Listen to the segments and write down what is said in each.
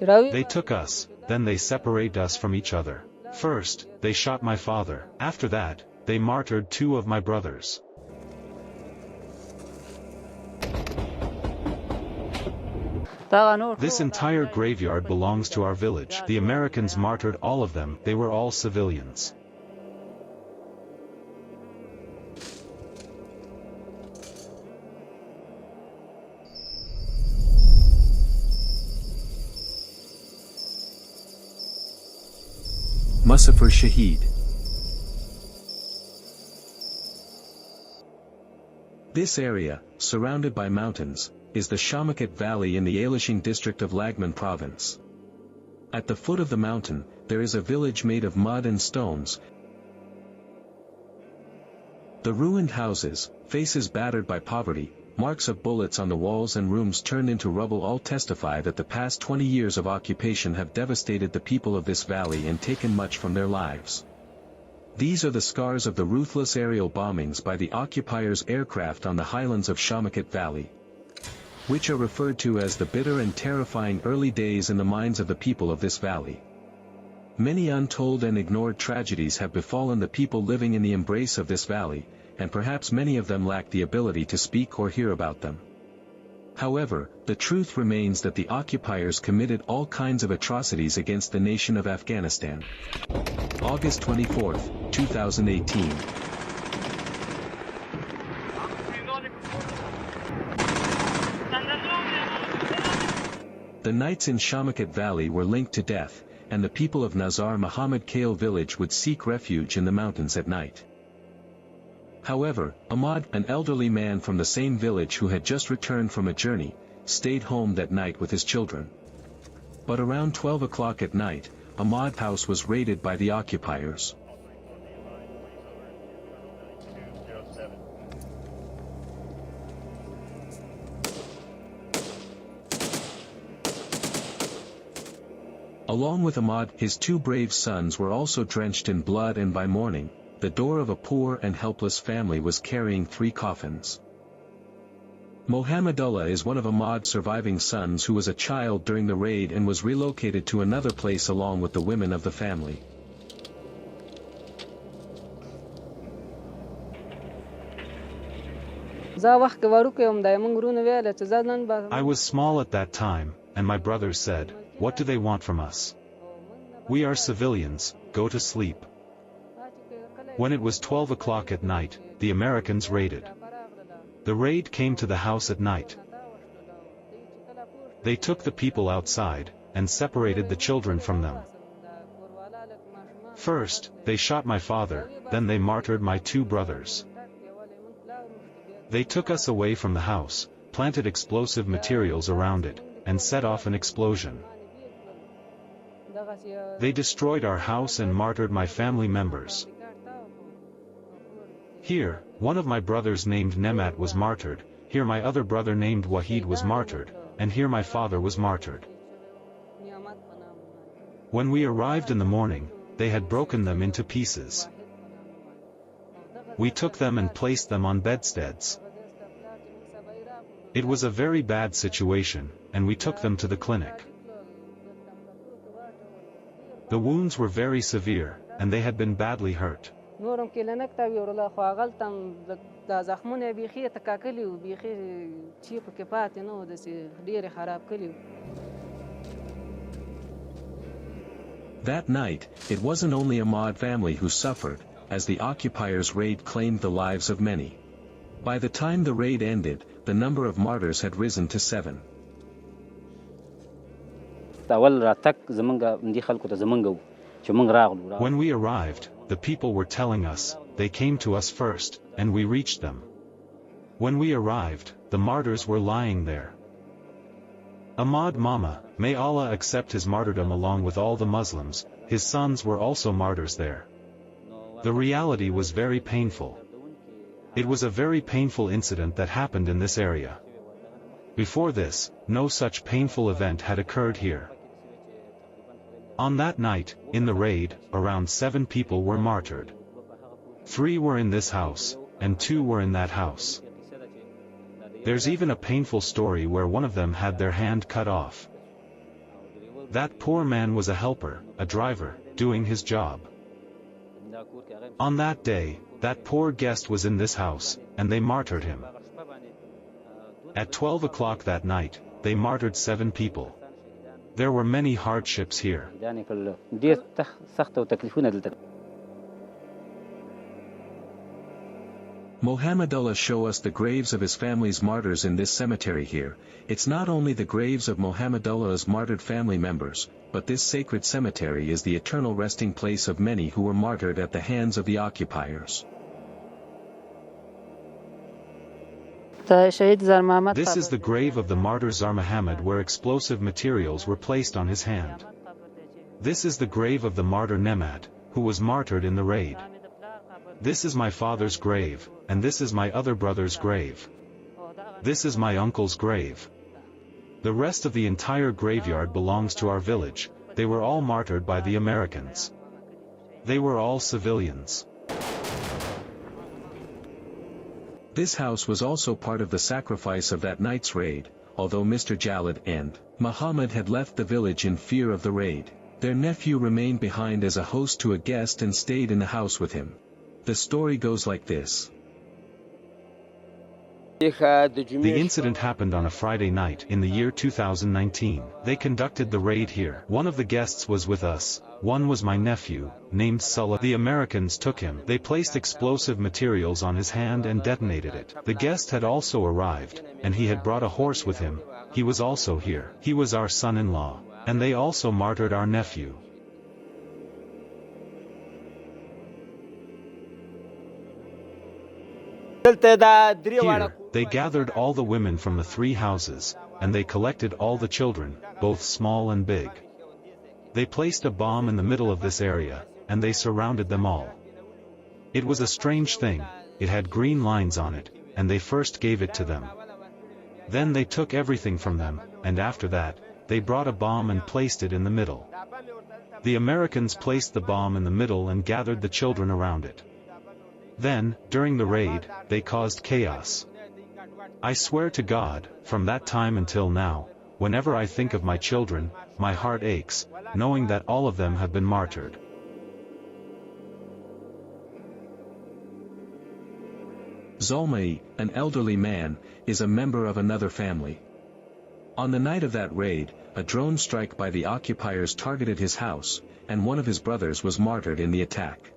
They took us, then they separated us from each other. First, they shot my father. After that, they martyred 2 of my brothers. This entire graveyard belongs to our village. The Americans martyred all of them. They were all civilians. Musafir Shaheed. This area, surrounded by mountains, is the Charkh Valley in the Ailishing district of Lagman province. At the foot of the mountain, there is a village made of mud and stones. The ruined houses, faces battered by poverty, marks of bullets on the walls and rooms turned into rubble all testify that the past 20 years of occupation have devastated the people of this valley and taken much from their lives. These are the scars of the ruthless aerial bombings by the occupiers' aircraft on the highlands of Charkh Valley, which are referred to as the bitter and terrifying early days in the minds of the people of this valley. Many untold and ignored tragedies have befallen the people living in the embrace of this valley, and perhaps many of them lack the ability to speak or hear about them. However, the truth remains that the occupiers committed all kinds of atrocities against the nation of Afghanistan. August 24, 2018. The nights in Charkh Valley were linked to death, and the people of Nazar Muhammad Kale village would seek refuge in the mountains at night. However, Ahmad, an elderly man from the same village who had just returned from a journey, stayed home that night with his children. But around 12 o'clock at night, Ahmad's house was raided by the occupiers. Along with Ahmad, his 2 brave sons were also drenched in blood, and by morning, the door of a poor and helpless family was carrying 3 coffins. Mohammadullah is one of Ahmad's surviving sons who was a child during the raid and was relocated to another place along with the women of the family. I was small at that time, and my brothers said, "What do they want from us? We are civilians, go to sleep." When it was 12 o'clock at night, the Americans raided. The raid came to the house at night. They took the people outside, and separated the children from them. First, they shot my father, then they martyred my 2 brothers. They took us away from the house, planted explosive materials around it, and set off an explosion. They destroyed our house and martyred my family members. Here, one of my brothers named Nemat was martyred, here my other brother named Wahid was martyred, and here my father was martyred. When we arrived in the morning, they had broken them into pieces. We took them and placed them on bedsteads. It was a very bad situation, and we took them to the clinic. The wounds were very severe, and they had been badly hurt. That night, it wasn't only Ahmad family who suffered, as the occupiers' raid claimed the lives of many. By the time the raid ended, the number of martyrs had risen to 7. When we arrived, the people were telling us, they came to us first, and we reached them. When we arrived, the martyrs were lying there. Ahmad Mama, may Allah accept his martyrdom along with all the Muslims, his sons were also martyrs there. The reality was very painful. It was a very painful incident that happened in this area. Before this, no such painful event had occurred here. On that night, in the raid, around 7 people were martyred. 3 were in this house, and 2 were in that house. There's even a painful story where one of them had their hand cut off. That poor man was a helper, a driver, doing his job. On that day, that poor guest was in this house, and they martyred him. At 12 o'clock that night, they martyred 7 people. There were many hardships here. Mohammedullah show us the graves of his family's martyrs in this cemetery here. It's not only the graves of Mohammedullah's martyred family members, but this sacred cemetery is the eternal resting place of many who were martyred at the hands of the occupiers. This is the grave of the martyr Zar Muhammad, where explosive materials were placed on his hand. This is the grave of the martyr Nemat, who was martyred in the raid. This is my father's grave, and this is my other brother's grave. This is my uncle's grave. The rest of the entire graveyard belongs to our village. They were all martyred by the Americans. They were all civilians. This house was also part of the sacrifice of that night's raid. Although Mr. Jalad and Muhammad had left the village in fear of the raid, their nephew remained behind as a host to a guest and stayed in the house with him. The story goes like this. The incident happened on a Friday night in the year 2019. They conducted the raid here. One of the guests was with us. One was my nephew, named Sulla. The Americans took him. They placed explosive materials on his hand and detonated it. The guest had also arrived, and he had brought a horse with him. He was also here. He was our son-in-law. And they also martyred our nephew. Here, they gathered all the women from the 3 houses, and they collected all the children, both small and big. They placed a bomb in the middle of this area, and they surrounded them all. It was a strange thing. It had green lines on it, and they first gave it to them. Then they took everything from them, and after that, they brought a bomb and placed it in the middle. The Americans placed the bomb in the middle and gathered the children around it. Then, during the raid, they caused chaos. I swear to God, from that time until now, whenever I think of my children, my heart aches, knowing that all of them have been martyred. Zalmai, an elderly man, is a member of another family. On the night of that raid, a drone strike by the occupiers targeted his house, and one of his brothers was martyred in the attack.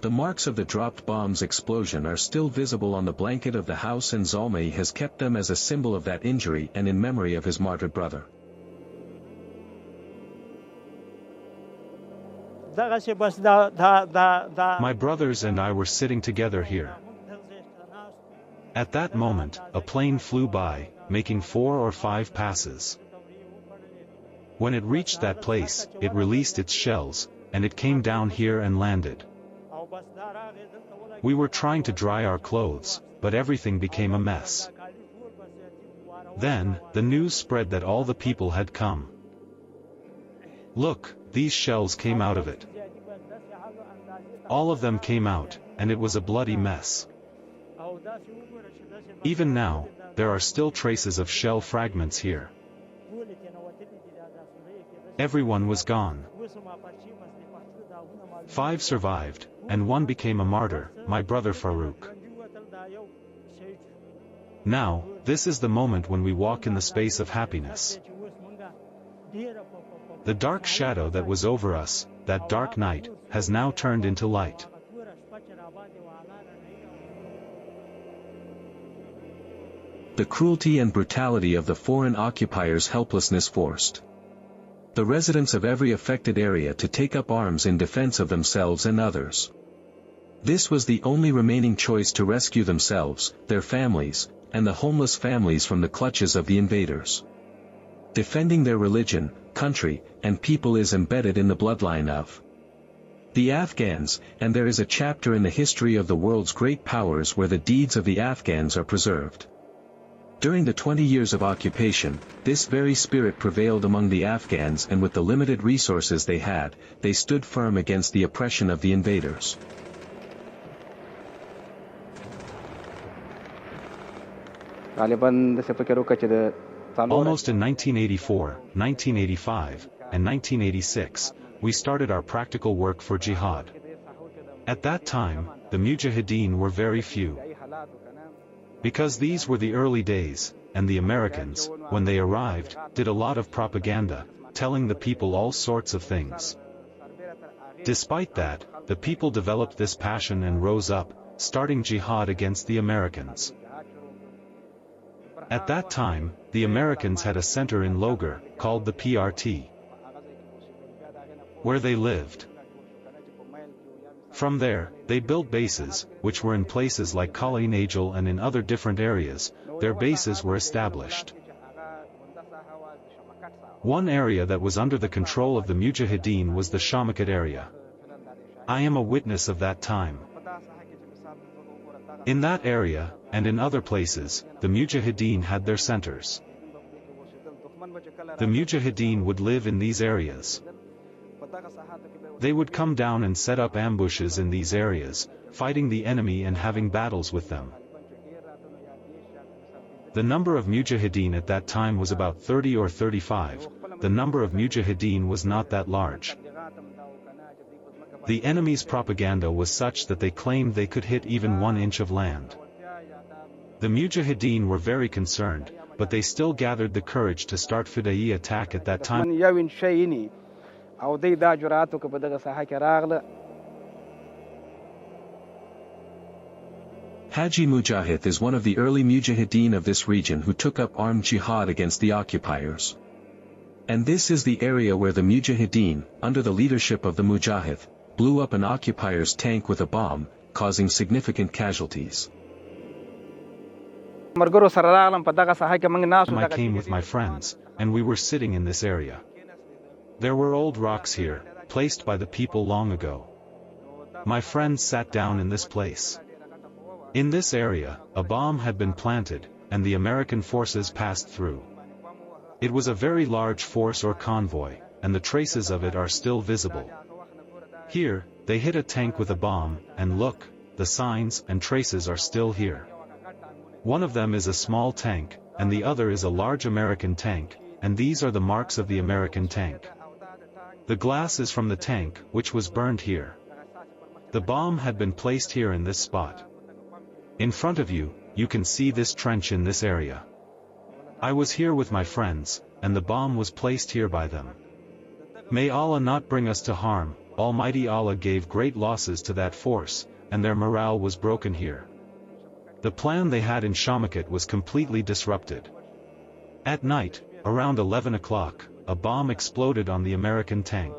The marks of the dropped bomb's explosion are still visible on the blanket of the house, and Zalmai has kept them as a symbol of that injury and in memory of his martyred brother. My brothers and I were sitting together here. At that moment, a plane flew by, making 4 or 5 passes. When it reached that place, it released its shells, and it came down here and landed. We were trying to dry our clothes, but everything became a mess. Then, the news spread that all the people had come. Look, these shells came out of it. All of them came out, and it was a bloody mess. Even now, there are still traces of shell fragments here. Everyone was gone. 5 survived, and 1 became a martyr, my brother Farouk. Now, this is the moment when we walk in the space of happiness. The dark shadow that was over us, that dark night, has now turned into light. The cruelty and brutality of the foreign occupiers' helplessness forced the residents of every affected area to take up arms in defense of themselves and others. This was the only remaining choice to rescue themselves, their families, and the homeless families from the clutches of the invaders. Defending their religion, country, and people is embedded in the bloodline of the Afghans, and there is a chapter in the history of the world's great powers where the deeds of the Afghans are preserved. During the 20 years of occupation, this very spirit prevailed among the Afghans, and with the limited resources they had, they stood firm against the oppression of the invaders. Almost in 1984, 1985, and 1986, we started our practical work for jihad. At that time, the Mujahideen were very few. Because these were the early days, and the Americans, when they arrived, did a lot of propaganda, telling the people all sorts of things. Despite that, the people developed this passion and rose up, starting jihad against the Americans. At that time, the Americans had a center in Logar, called the PRT, where they lived. From there, they built bases, which were in places like Kali Najal and in other different areas. Their bases were established. One area that was under the control of the Mujahideen was the Shamakat area. I am a witness of that time. In that area, and in other places, the Mujahideen had their centers. The Mujahideen would live in these areas. They would come down and set up ambushes in these areas, fighting the enemy and having battles with them. The number of Mujahideen at that time was about 30 or 35, the number of Mujahideen was not that large. The enemy's propaganda was such that they claimed they could hit even 1 inch of land. The Mujahideen were very concerned, but they still gathered the courage to start Fidai attack at that time. Haji Mujahid is one of the early Mujahideen of this region who took up armed jihad against the occupiers. And this is the area where the Mujahideen, under the leadership of the Mujahid, blew up an occupier's tank with a bomb, causing significant casualties. I came with my friends, and we were sitting in this area. There were old rocks here, placed by the people long ago. My friends sat down in this place. In this area, a bomb had been planted, and the American forces passed through. It was a very large force or convoy, and the traces of it are still visible. Here, they hit a tank with a bomb, and look, the signs and traces are still here. One of them is a small tank, and the other is a large American tank, and these are the marks of the American tank. The glass is from the tank, which was burned here. The bomb had been placed here in this spot. In front of you, you can see this trench in this area. I was here with my friends, and the bomb was placed here by them. May Allah not bring us to harm. Almighty Allah gave great losses to that force, and their morale was broken here. The plan they had in Shamakat was completely disrupted. At night, around 11 o'clock, a bomb exploded on the American tank.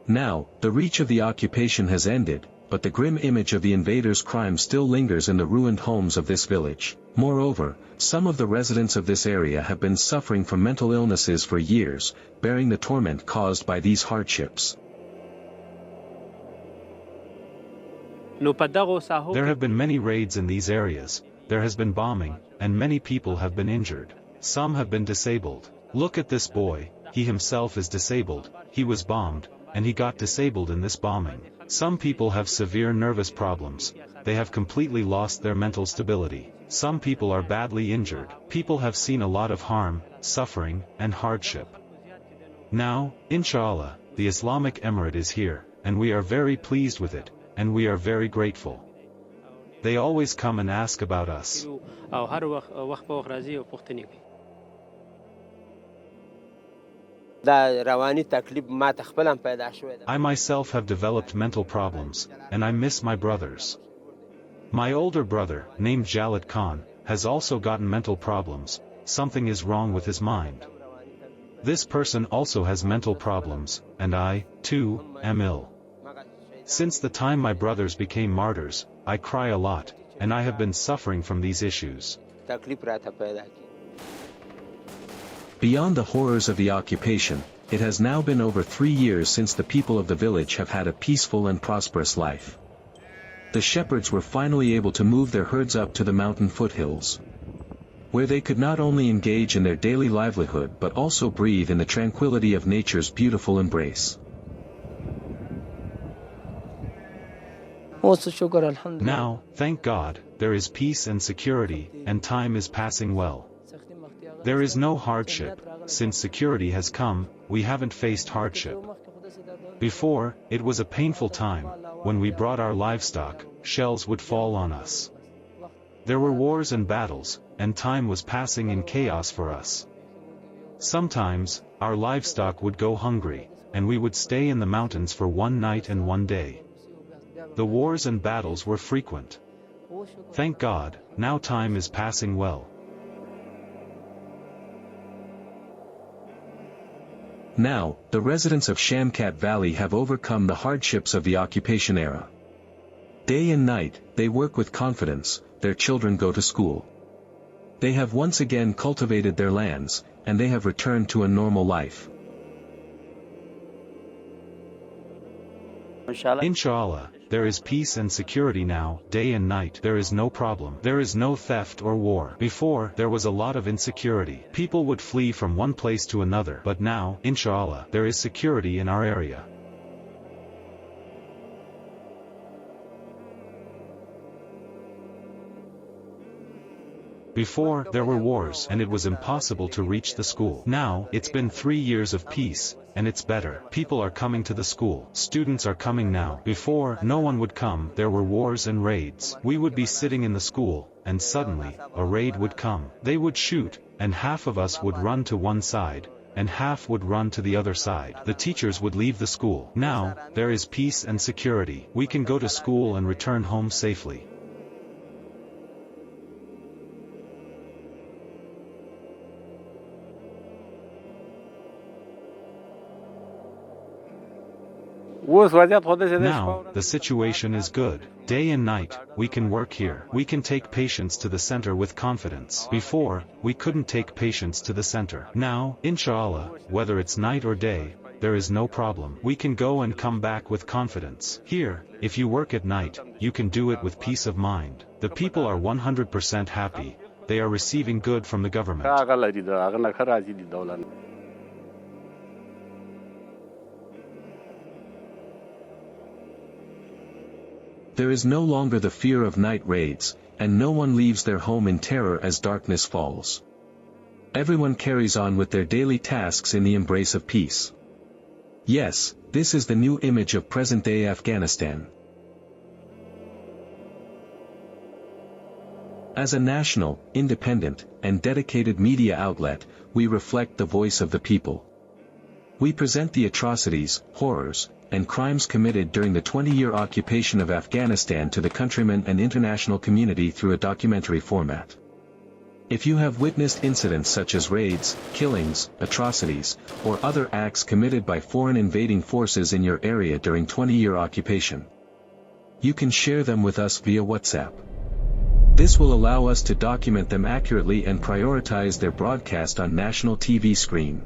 Now, the reach of the occupation has ended, but the grim image of the invaders' crime still lingers in the ruined homes of this village. Moreover, some of the residents of this area have been suffering from mental illnesses for years, bearing the torment caused by these hardships. There have been many raids in these areas, there has been bombing, and many people have been injured. Some have been disabled. Look at this boy, he himself is disabled, he was bombed, and he got disabled in this bombing. Some people have severe nervous problems, they have completely lost their mental stability. Some people are badly injured. People have seen a lot of harm, suffering, and hardship. Now, inshallah, the Islamic Emirate is here, and we are very pleased with it, and we are very grateful. They always come and ask about us. I myself have developed mental problems, and I miss my brothers. My older brother, named Jalid Khan, has also gotten mental problems. Something is wrong with his mind. This person also has mental problems, and I, too, am ill. Since the time my brothers became martyrs, I cry a lot, and I have been suffering from these issues. Beyond the horrors of the occupation, it has now been over 3 years since the people of the village have had a peaceful and prosperous life. The shepherds were finally able to move their herds up to the mountain foothills. where they could not only engage in their daily livelihood but also breathe in the tranquility of nature's beautiful embrace. Now, thank God, there is peace and security, and time is passing well. There is no hardship. Since security has come, we haven't faced hardship. Before, it was a painful time. When we brought our livestock, shells would fall on us. There were wars and battles, and time was passing in chaos for us. Sometimes, our livestock would go hungry, and we would stay in the mountains for one night and one day. The wars and battles were frequent. Thank God, now time is passing well. Now, the residents of Shamkat Valley have overcome the hardships of the occupation era. Day and night, they work with confidence, their children go to school. They have once again cultivated their lands, and they have returned to a normal life. Inshallah, there is peace and security now. Day and night there is no problem. There is no theft or war. Before, there was a lot of insecurity. People would flee from one place to another. But now, inshallah, there is security in our area. Before, there were wars and it was impossible to reach the school. Now, it's been 3 years of peace, and it's better. People are coming to the school. Students are coming now. Before, no one would come. There were wars and raids. We would be sitting in the school, and suddenly, a raid would come. They would shoot, and half of us would run to one side, and half would run to the other side. The teachers would leave the school. Now, there is peace and security. We can go to school and return home safely. Now, the situation is good. Day and night, we can work here. We can take patients to the center with confidence. Before, we couldn't take patients to the center. Now, inshallah, whether it's night or day, there is no problem. We can go and come back with confidence. Here, if you work at night, you can do it with peace of mind. The people are 100% happy. They are receiving good from the government. There is no longer the fear of night raids, and no one leaves their home in terror as darkness falls. Everyone carries on with their daily tasks in the embrace of peace. Yes, this is the new image of present-day Afghanistan. As a national, independent, and dedicated media outlet, we reflect the voice of the people. We present the atrocities, horrors, and crimes committed during the 20-year occupation of Afghanistan to the countrymen and international community through a documentary format. If you have witnessed incidents such as raids, killings, atrocities, or other acts committed by foreign invading forces in your area during 20-year occupation, you can share them with us via WhatsApp. This will allow us to document them accurately and prioritize their broadcast on national TV screen.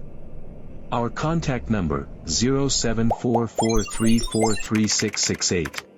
Our contact number, 0744343668.